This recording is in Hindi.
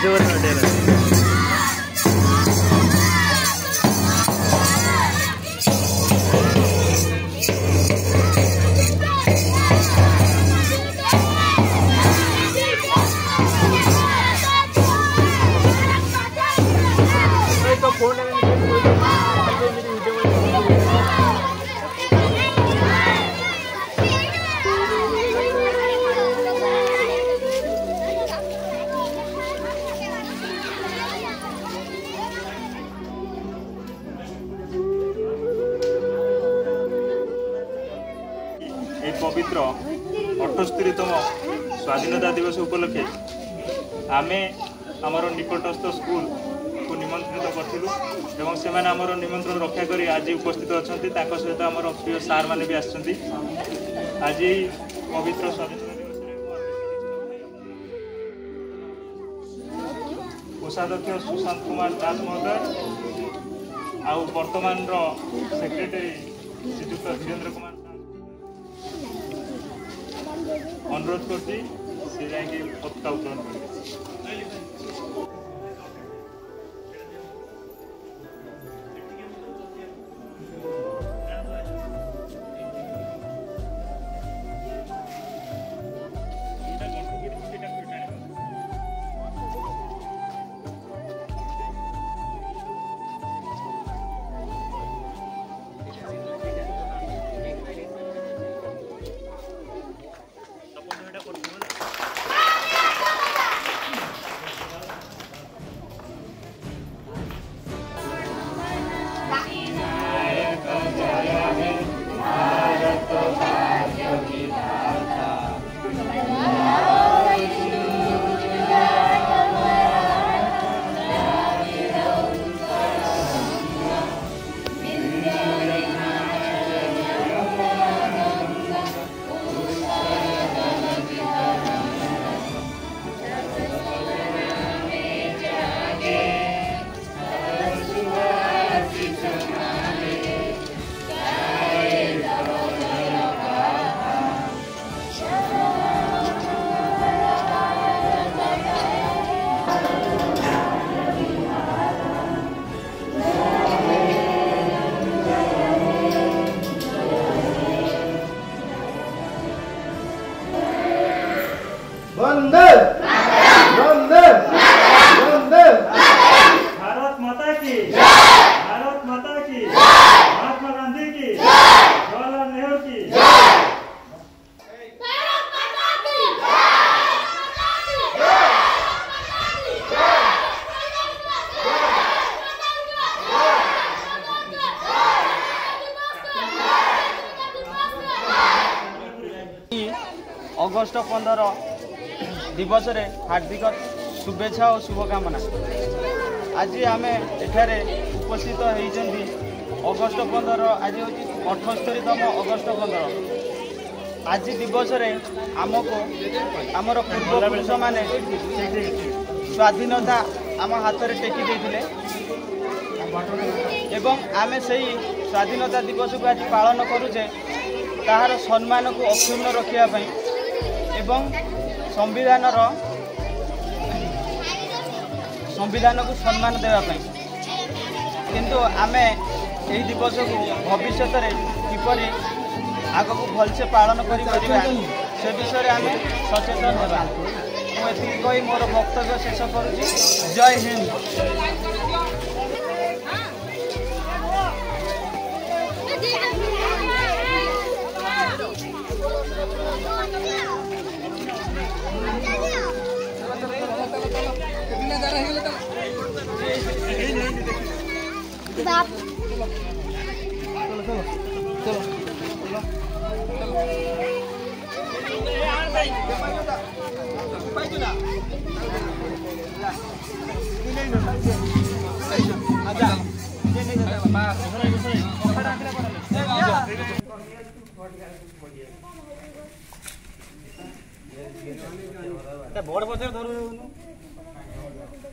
जोर पवित्र 78तम स्वाधीनता दिवस उपलक्षे आमे आमर निकटस्थ स्कूल को निमंत्रित करूँ एवं से आमर निमंत्रण रक्षा कर आज उपस्थित अच्छा सहित आमर प्रिय सार मैंने भी आज पवित्र स्वाधीनता दिवस कोषाध्यक्ष सुशांत कुमार दास महोदय आउ वर्तमान सेक्रेटरी श्रीजुक्त धीरेन्द्र कुमार अनुरोध करती से जाकि पताका उत्तोलन कर वंदे वंदे वंदे भारत माता की भारत माता की महात्मा गांधी की जवाहरलाल नेहरू की अगस्ट 15 दिवस रे हार्दिक शुभेच्छा और शुभकामना। आज आम एठारे उपस्थित होती अगस्ट 15 आज हूँ 78तम अगस्ट 15 आज दिवस रे आमको आमर पूर्वपुरुष माने स्वाधीनता आम हाथ में टेकी देते एवं आम से स्वाधीनता दिवस को आज पालन करुचे ताहार सम्मान को अक्षुण्ण रखापी एवं संविधान को सम्मान देवाई किंतु आमे यही दिवस को भविष्य में किपरि आग को भलसे पालन कर से विषय आम सचेतन होगा। मुझे कही मोर वक्तव्य शेष करुँच। जय हिंद। बड़ बच्चे धरू